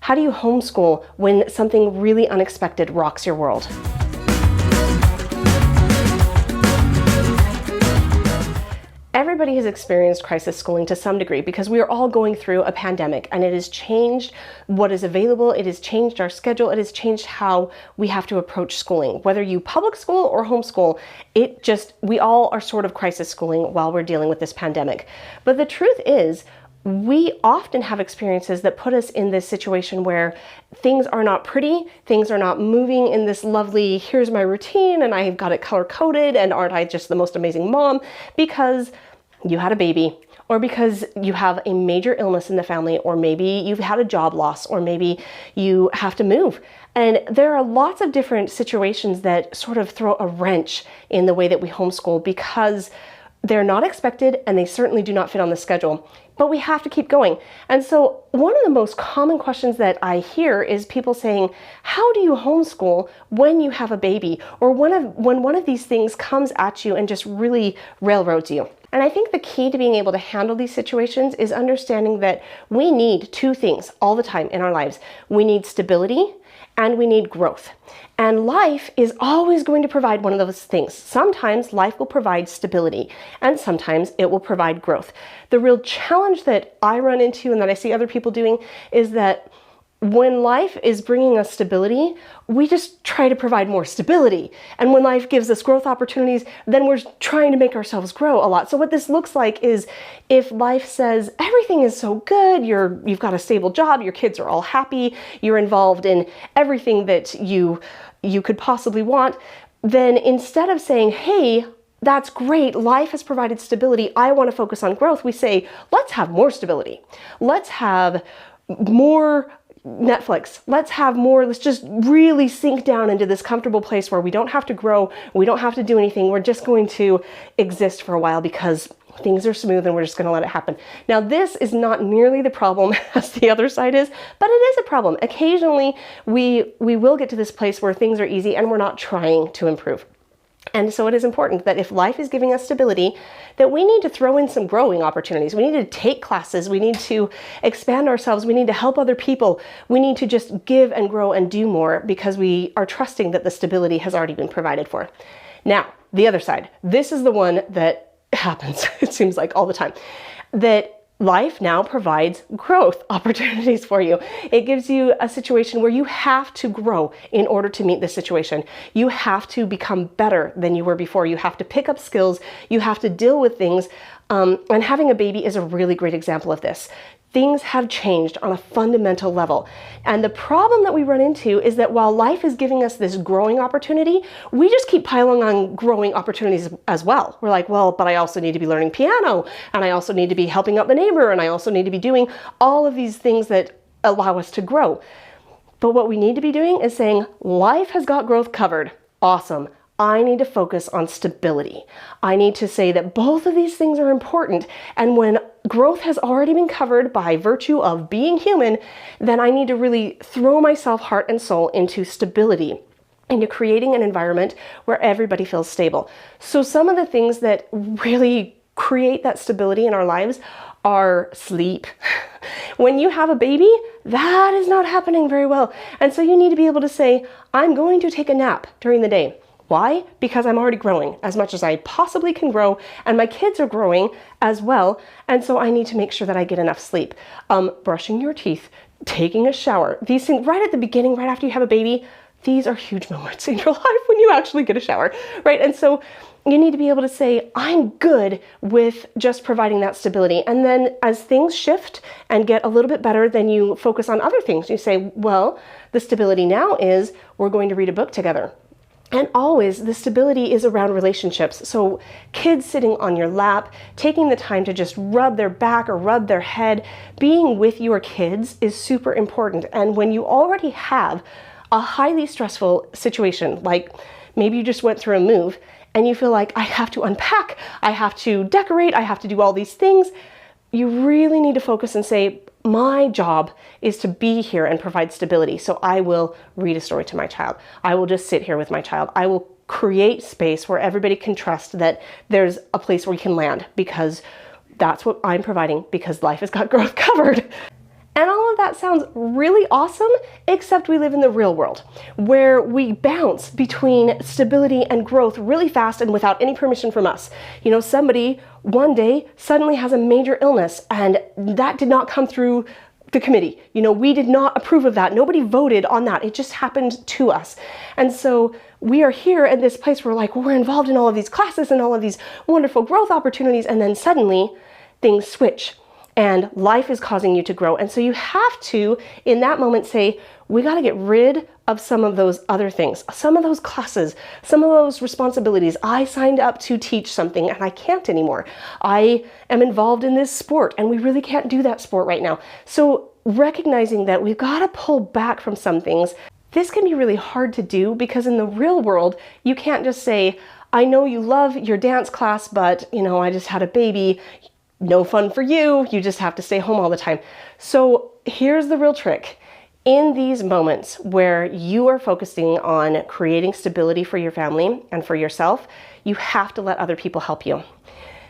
How do you homeschool when something really unexpected rocks your world? Everybody has experienced crisis schooling to some degree because we are all going through a pandemic, and it has changed what is available, it has changed our schedule, it has changed how we have to approach schooling. Whether you public school or homeschool, we all are sort of crisis schooling while we're dealing with this pandemic. But the truth is, we often have experiences that put us in this situation where things are not pretty, things are not moving in this lovely, here's my routine and I've got it color coded and aren't I just the most amazing mom, because you had a baby, or because you have a major illness in the family, or maybe you've had a job loss, or maybe you have to move. And there are lots of different situations that sort of throw a wrench in the way that we homeschool because they're not expected and they certainly do not fit on the schedule, but we have to keep going. And so one of the most common questions that I hear is people saying, how do you homeschool when you have a baby, or when one of these things comes at you and just really railroads you? And I think the key to being able to handle these situations is understanding that we need two things all the time in our lives. We need stability and we need growth. And life is always going to provide one of those things. Sometimes life will provide stability and sometimes it will provide growth. The real challenge that I run into and that I see other people doing is that when life is bringing us stability, we just try to provide more stability. And when life gives us growth opportunities, then we're trying to make ourselves grow a lot. So what this looks like is if life says everything is so good, you've got a stable job, your kids are all happy, you're involved in everything that you could possibly want, then instead of saying, hey, that's great, life has provided stability, I want to focus on growth, we say, let's have more stability. Let's have more Netflix. Let's just really sink down into this comfortable place where we don't have to grow, we don't have to do anything, we're just going to exist for a while because things are smooth and we're just going to let it happen. Now, this is not nearly the problem as the other side is, but it is a problem. Occasionally, we will get to this place where things are easy and we're not trying to improve. And so it is important that if life is giving us stability, that we need to throw in some growing opportunities. We need to take classes. We need to expand ourselves. We need to help other people. We need to just give and grow and do more because we are trusting that the stability has already been provided for. Now, the other side. This is the one that happens, it seems like all the time, that life now provides growth opportunities for you. It gives you a situation where you have to grow in order to meet this situation. You have to become better than you were before. You have to pick up skills. You have to deal with things. And having a baby is a really great example of this. Things have changed on a fundamental level. And the problem that we run into is that while life is giving us this growing opportunity, we just keep piling on growing opportunities as well. We're like, well, but I also need to be learning piano, and I also need to be helping out the neighbor, and I also need to be doing all of these things that allow us to grow. But what we need to be doing is saying, life has got growth covered. Awesome. I need to focus on stability. I need to say that both of these things are important. And when growth has already been covered by virtue of being human, then I need to really throw myself heart and soul into stability, into creating an environment where everybody feels stable. So some of the things that really create that stability in our lives are sleep. When you have a baby, that is not happening very well. And so you need to be able to say, I'm going to take a nap during the day. Why? Because I'm already growing as much as I possibly can grow, and my kids are growing as well, and so I need to make sure that I get enough sleep. Brushing your teeth, taking a shower, these things right at the beginning, right after you have a baby, these are huge moments in your life when you actually get a shower, right? And so you need to be able to say, I'm good with just providing that stability. And then as things shift and get a little bit better, then you focus on other things. You say, well, the stability now is we're going to read a book together. And always the stability is around relationships. So kids sitting on your lap, taking the time to just rub their back or rub their head, being with your kids is super important. And when you already have a highly stressful situation, like maybe you just went through a move and you feel like I have to unpack, I have to decorate, I have to do all these things, you really need to focus and say, my job is to be here and provide stability. So I will read a story to my child. I will just sit here with my child. I will create space where everybody can trust that there's a place where you can land, because that's what I'm providing, because life has got growth covered. And all of that sounds really awesome, except we live in the real world where we bounce between stability and growth really fast and without any permission from us. You know, somebody one day suddenly has a major illness and that did not come through the committee. You know, we did not approve of that. Nobody voted on that. It just happened to us. And so we are here at this place where like we're involved in all of these classes and all of these wonderful growth opportunities, and then suddenly things switch. And life is causing you to grow. And so you have to, in that moment, say, we got to get rid of some of those other things, some of those classes, some of those responsibilities. I signed up to teach something and I can't anymore. I am involved in this sport and we really can't do that sport right now. So recognizing that we've got to pull back from some things. This can be really hard to do because in the real world, you can't just say, I know you love your dance class, but you know, I just had a baby. No fun for you. You just have to stay home all the time. So here's the real trick. In these moments where you are focusing on creating stability for your family and for yourself, you have to let other people help you.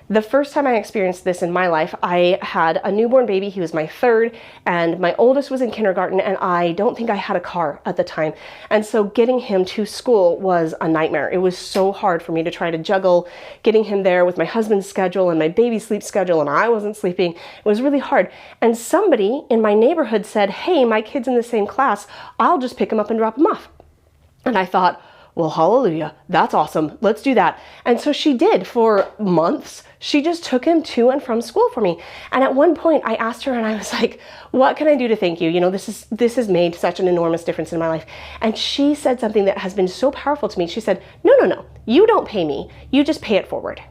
The first time I experienced this in my life, I had a newborn baby. He was my third, and my oldest was in kindergarten, and I don't think I had a car at the time. And so getting him to school was a nightmare. It was so hard for me to try to juggle getting him there with my husband's schedule and my baby's sleep schedule, and I wasn't sleeping. It was really hard. And somebody in my neighborhood said, hey, my kid's in the same class. I'll just pick him up and drop him off. And I thought, well, hallelujah, that's awesome. Let's do that. And so she did for months. She just took him to and from school for me. And at one point I asked her and I was like, what can I do to thank you? You know, this has made such an enormous difference in my life. And she said something that has been so powerful to me. She said, no, you don't pay me. You just pay it forward.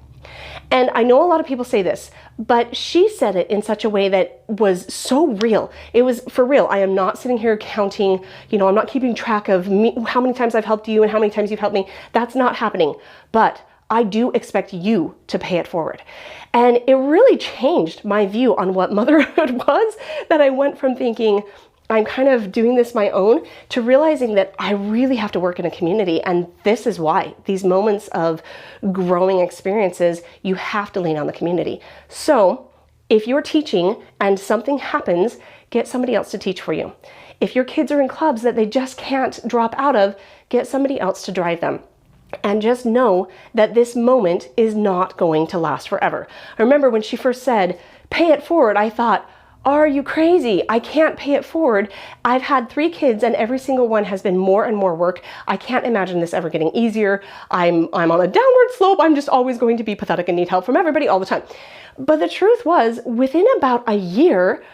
And I know a lot of people say this, but she said it in such a way that was so real. It was for real. I am not sitting here counting, you know, I'm not keeping track of how many times I've helped you and how many times you've helped me. That's not happening. But I do expect you to pay it forward. And it really changed my view on what motherhood was, that I went from thinking, I'm kind of doing this my own, to realizing that I really have to work in a community. And this is why these moments of growing experiences, you have to lean on the community. So if you're teaching and something happens, get somebody else to teach for you. If your kids are in clubs that they just can't drop out of, get somebody else to drive them. And just know that this moment is not going to last forever. I remember when she first said, pay it forward, I thought, are you crazy? I can't pay it forward. I've had 3 kids and every single one has been more and more work. I can't imagine this ever getting easier. I'm on a downward slope. I'm just always going to be pathetic and need help from everybody all the time. But the truth was, within about a year,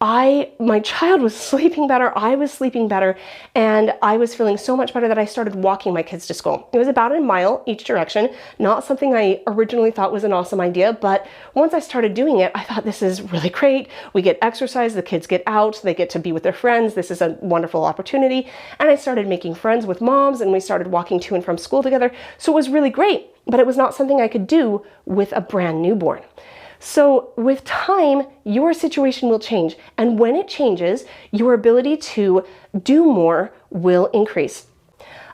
my child was sleeping better, I was sleeping better, and I was feeling so much better that I started walking my kids to school. It was about a mile each direction, not something I originally thought was an awesome idea, but once I started doing it, I thought this is really great. We get exercise, the kids get out, they get to be with their friends, this is a wonderful opportunity. And I started making friends with moms, and we started walking to and from school together, so it was really great, but it was not something I could do with a brand newborn. So with time, your situation will change. And when it changes, your ability to do more will increase.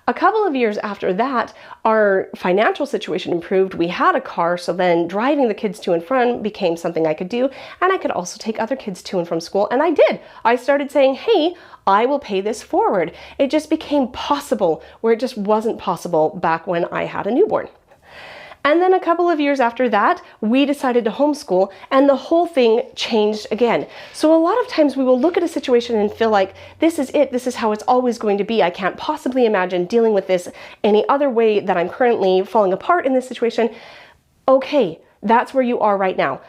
A couple of years after that, our financial situation improved. We had a car, so then driving the kids to and from became something I could do. And I could also take other kids to and from school. And I did. I started saying, hey, I will pay this forward. It just became possible where it just wasn't possible back when I had a newborn. And then a couple of years after that, we decided to homeschool and the whole thing changed again. So a lot of times we will look at a situation and feel like, this is it, this is how it's always going to be. I can't possibly imagine dealing with this any other way that I'm currently falling apart in this situation. Okay, that's where you are right now.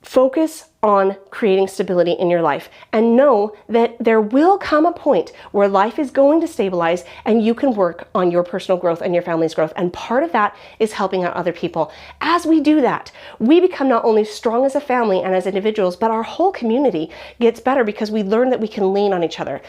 Focus on creating stability in your life and know that there will come a point where life is going to stabilize and you can work on your personal growth and your family's growth. And part of that is helping out other people. As we do that, we become not only strong as a family and as individuals, but our whole community gets better because we learn that we can lean on each other.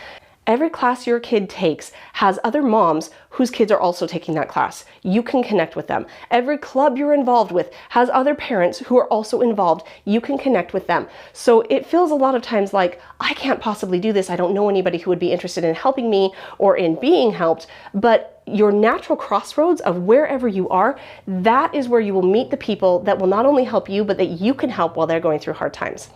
Every class your kid takes has other moms whose kids are also taking that class. You can connect with them. Every club you're involved with has other parents who are also involved. You can connect with them. So it feels a lot of times like, I can't possibly do this. I don't know anybody who would be interested in helping me or in being helped. But your natural crossroads of wherever you are, that is where you will meet the people that will not only help you, but that you can help while they're going through hard times.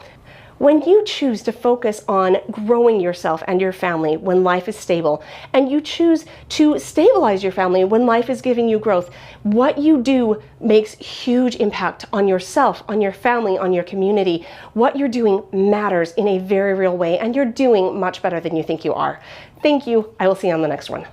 When you choose to focus on growing yourself and your family when life is stable, and you choose to stabilize your family when life is giving you growth, what you do makes huge impact on yourself, on your family, on your community. What you're doing matters in a very real way, and you're doing much better than you think you are. Thank you. I will see you on the next one.